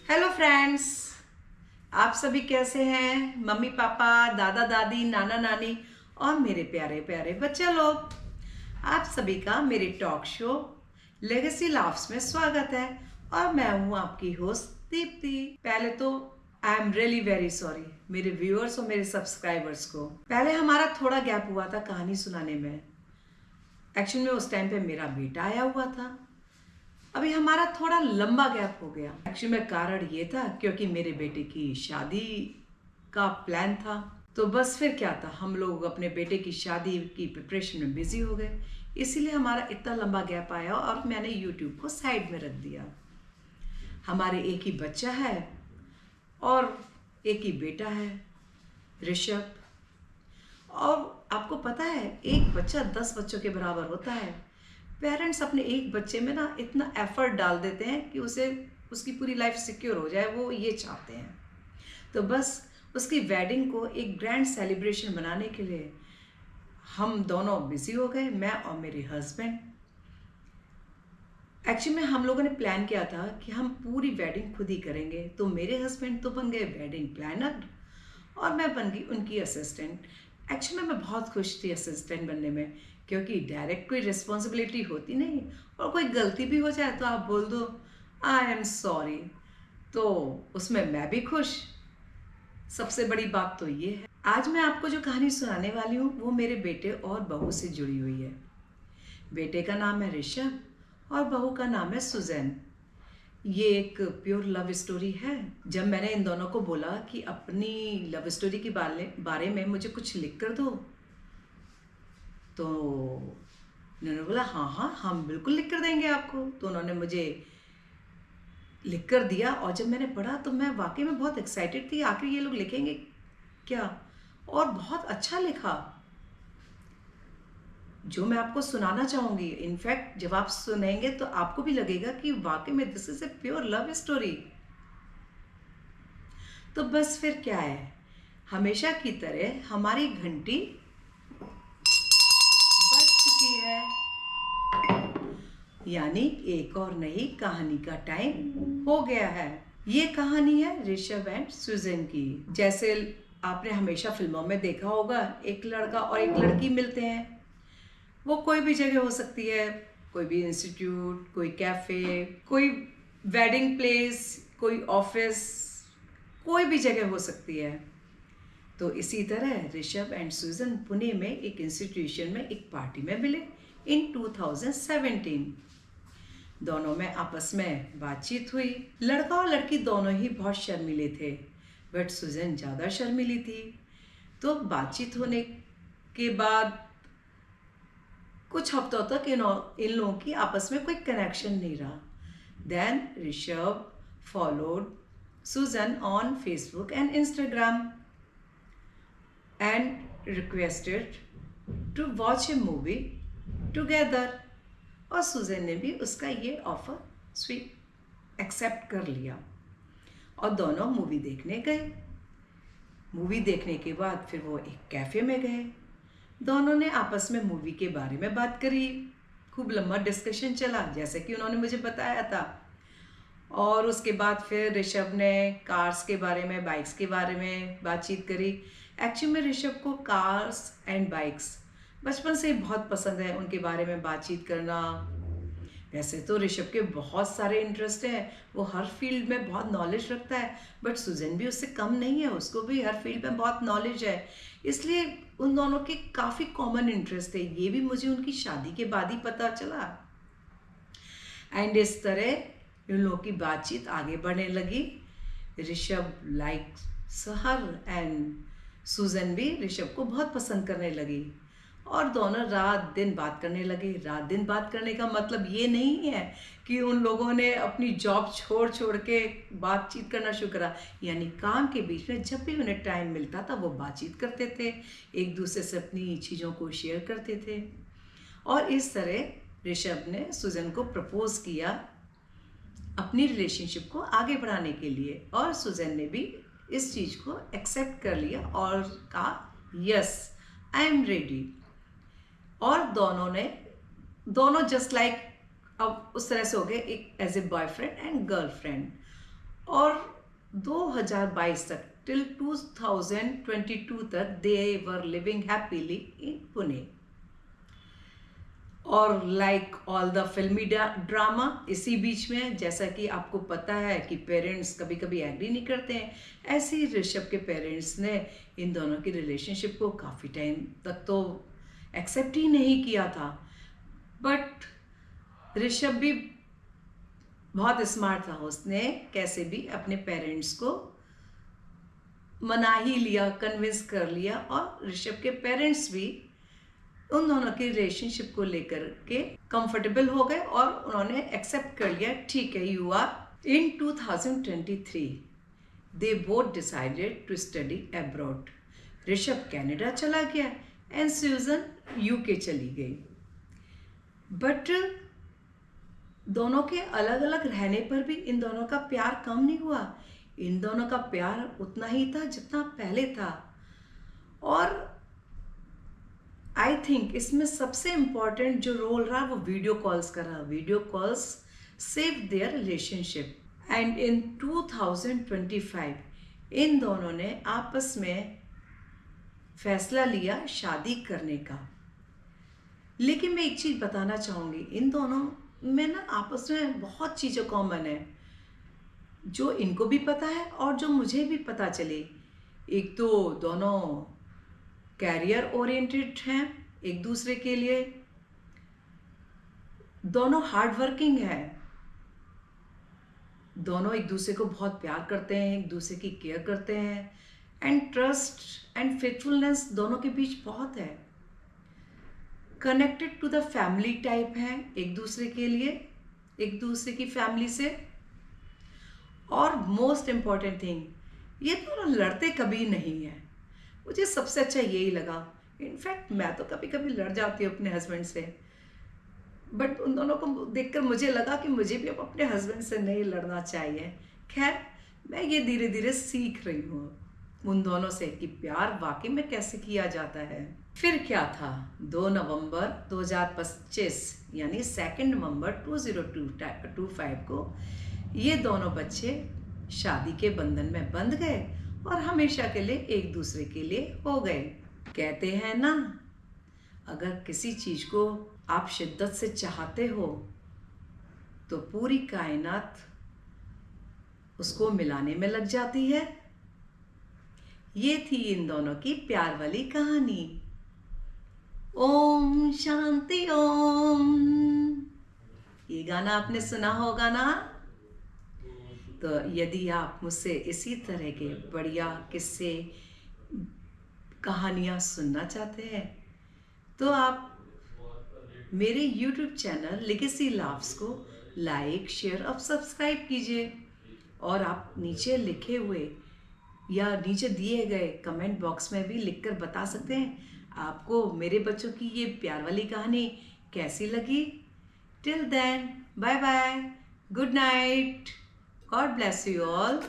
Hello friends. आप सभी कैसे हैं? मम्मी पापा, दादा दादी, नाना नानी और मेरे प्यारे प्यारे बच्चे लोग, आप सभी का मेरे टॉक शो लेगेसी लाफ्स में स्वागत है। और मैं हूं आपकी होस्ट दीप्ति। पहले तो I am really very sorry मेरे व्यूअर्स और मेरे सब्सक्राइबर्स को। पहले हमारा थोड़ा गैप हुआ था कहानी सुनाने में। एक्चुअली में उस टाइम पे मेरा बेटा आया हुआ था। अभी हमारा थोड़ा लंबा गैप हो गया। एक्चुअली में कारण ये था क्योंकि मेरे बेटे की शादी का प्लान था। तो बस फिर क्या था, हम लोग अपने बेटे की शादी की प्रिपरेशन में बिजी हो गए, इसीलिए हमारा इतना लंबा गैप आया और मैंने यूट्यूब को साइड में रख दिया। हमारे एक ही बच्चा है और एक ही बेटा है, ऋषभ। और आपको पता है, एक बच्चा 10 बच्चों के बराबर होता है। पेरेंट्स अपने एक बच्चे में ना इतना एफर्ट डाल देते हैं कि उसे उसकी पूरी लाइफ सिक्योर हो जाए, वो ये चाहते हैं। तो बस उसकी वेडिंग को एक ग्रैंड सेलिब्रेशन बनाने के लिए हम दोनों बिजी हो गए, मैं और मेरे हस्बैंड। एक्चुअली में हम लोगों ने प्लान किया था कि हम पूरी वेडिंग खुद ही करेंगे। तो मेरे हस्बैंड तो बन गए वेडिंग प्लानर और मैं बन गई उनकी असिस्टेंट। एक्चुअली में मैं बहुत खुश थी असिस्टेंट बनने में, क्योंकि डायरेक्ट कोई रिस्पॉन्सिबिलिटी होती नहीं और कोई गलती भी हो जाए तो आप बोल दो आई एम सॉरी, तो उसमें मैं भी खुश। सबसे बड़ी बात तो ये है, आज मैं आपको जो कहानी सुनाने वाली हूँ वो मेरे बेटे और बहू से जुड़ी हुई है। बेटे का नाम है ऋषभ और बहू का नाम है सुजैन। ये एक प्योर लव स्टोरी है। जब मैंने इन दोनों को बोला कि अपनी लव स्टोरी के बारे में मुझे कुछ लिख कर दो, तो उन्होंने बोला हाँ हाँ हम बिल्कुल लिख कर देंगे आपको। तो उन्होंने मुझे लिख कर दिया और जब मैंने पढ़ा तो मैं वाकई में बहुत एक्साइटेड थी, आखिर ये लोग लिखेंगे क्या। और बहुत अच्छा लिखा जो मैं आपको सुनाना चाहूँगी। इनफैक्ट जब आप सुनेंगे तो आपको भी लगेगा कि वाकई में this is a pure love story. तो बस फिर क्या है, हमेशा की तरह हमारी घंटी बज चुकी है, यानी एक और नई कहानी का टाइम हो गया है। ये कहानी है ऋषभ एंड सुजैन की। जैसे आपने हमेशा फिल्मों में देखा होगा, एक लड़का और एक लड़की मिलते हैं। वो कोई भी जगह हो सकती है, कोई भी इंस्टीट्यूट, कोई कैफे, कोई वेडिंग प्लेस, कोई ऑफिस, कोई भी जगह हो सकती है। तो इसी तरह ऋषभ एंड सुजन पुणे में एक इंस्टीट्यूशन में एक पार्टी में मिले इन 2017। दोनों में आपस में बातचीत हुई। लड़का और लड़की दोनों ही बहुत शर्मीले थे, बट सुजन ज़्यादा शर्मीली थी। तो बातचीत होने के बाद कुछ हफ्तों तक इन लोगों की आपस में कोई कनेक्शन नहीं रहा। Then Rishabh followed Susan on Facebook and Instagram and requested to watch a movie together। और सुजैन ने भी उसका ये ऑफर स्वीट एक्सेप्ट कर लिया और दोनों मूवी देखने गए। मूवी देखने के बाद फिर वो एक कैफ़े में गए। दोनों ने आपस में मूवी के बारे में बात करी, खूब लंबा डिस्कशन चला जैसे कि उन्होंने मुझे बताया था। और उसके बाद फिर ऋषभ ने कार्स के बारे में, बाइक्स के बारे में बातचीत करी। एक्चुअली में ऋषभ को कार्स एंड बाइक्स बचपन से ही बहुत पसंद है, उनके बारे में बातचीत करना। वैसे तो ऋषभ के बहुत सारे इंटरेस्ट हैं, वो हर फील्ड में बहुत नॉलेज रखता है, बट सुजैन भी उससे कम नहीं है, उसको भी हर फील्ड में बहुत नॉलेज है। इसलिए उन दोनों के काफ़ी कॉमन इंटरेस्ट है। ये भी मुझे उनकी शादी के बाद ही पता चला। एंड इस तरह इन लोगों की बातचीत आगे बढ़ने लगी। ऋषभ लाइक सहर एंड सुजन भी ऋषभ को बहुत पसंद करने लगी और दोनों रात दिन बात करने लगे। रात दिन बात करने का मतलब ये नहीं है कि उन लोगों ने अपनी जॉब छोड़ छोड़ के बातचीत करना शुरू करा, यानी काम के बीच में जब भी उन्हें टाइम मिलता था वो बातचीत करते थे, एक दूसरे से अपनी चीज़ों को शेयर करते थे। और इस तरह ऋषभ ने सुजन को प्रपोज किया अपनी रिलेशनशिप को आगे बढ़ाने के लिए, और सुजैन ने भी इस चीज़ को एक्सेप्ट कर लिया और कहा यस आई एम रेडी। और दोनों जस्ट लाइक अब उस तरह से हो गए, एक as a boyfriend and girlfriend. और 2022 तक टिल 2022 तक they were living happily in Pune. और like all the filmy drama, इसी बीच में जैसा कि आपको पता है कि पेरेंट्स कभी कभी एग्री नहीं करते हैं, ऐसे ही ऋषभ के पेरेंट्स ने इन दोनों की रिलेशनशिप को काफ़ी टाइम तक तो एक्सेप्ट ही नहीं किया था। बट ऋषभ भी बहुत स्मार्ट था, उसने कैसे भी अपने पेरेंट्स को मना ही लिया, कन्विंस कर लिया, और ऋषभ के पेरेंट्स भी उन दोनों की रिलेशनशिप को लेकर के कंफर्टेबल हो गए और उन्होंने एक्सेप्ट कर लिया, ठीक है you are. In 2023 they both decided to study abroad. Rishabh Canada चला गया एंड सुजन यूके चली गई। बट दोनों के अलग अलग रहने पर भी इन दोनों का प्यार कम नहीं हुआ। इन दोनों का प्यार उतना ही था जितना पहले था। और आई थिंक इसमें सबसे इम्पॉर्टेंट जो रोल रहा वो वीडियो कॉल्स का रहा। Video calls save their relationship. And in 2025 इन दोनों ने आपस में फैसला लिया शादी करने का। लेकिन मैं एक चीज़ बताना चाहूँगी, इन दोनों में ना आपस में बहुत चीज़ें कॉमन है जो इनको भी पता है और जो मुझे भी पता चली। एक तो दोनों कैरियर ओरिएंटेड हैं एक दूसरे के लिए, दोनों हार्ड वर्किंग हैं, दोनों एक दूसरे को बहुत प्यार करते हैं, एक दूसरे की केयर करते हैं, एंड ट्रस्ट एंड फेथफुलनेस दोनों के बीच बहुत है। Connected to the family type हैं एक दूसरे के लिए, एक दूसरे की फैमिली से। और मोस्ट इम्पॉर्टेंट थिंग, ये दोनों लड़ते कभी नहीं हैं। मुझे सबसे अच्छा यही लगा। इनफैक्ट मैं तो कभी कभी लड़ जाती हूँ अपने हस्बैंड से, बट उन दोनों को देखकर मुझे लगा कि मुझे भी अब अपने हस्बैंड से नहीं लड़ना चाहिए। खैर, मैं ये धीरे धीरे सीख रही हूँ उन दोनों से कि प्यार वाकई में कैसे किया जाता है। फिर क्या था, 2 नवंबर 2025 यानी 2 नवंबर 2025 को ये दोनों बच्चे शादी के बंधन में बंध गए और हमेशा के लिए एक दूसरे के लिए हो गए। कहते हैं ना, अगर किसी चीज को आप शिद्दत से चाहते हो तो पूरी कायनात उसको मिलाने में लग जाती है। ये थी इन दोनों की प्यार वाली कहानी। ओम शांति ओम। ये गाना आपने सुना होगा ना? तो यदि आप मुझसे इसी तरह के बढ़िया किस्से, कहानियाँ सुनना चाहते हैं तो आप मेरे YouTube चैनल लेगेसी लव्स को लाइक, शेयर और सब्सक्राइब कीजिए। और आप नीचे लिखे हुए या नीचे दिए गए कमेंट बॉक्स में भी लिखकर बता सकते हैं आपको मेरे बच्चों की ये प्यार वाली कहानी कैसी लगी। Till then, bye bye, good night, God bless you all.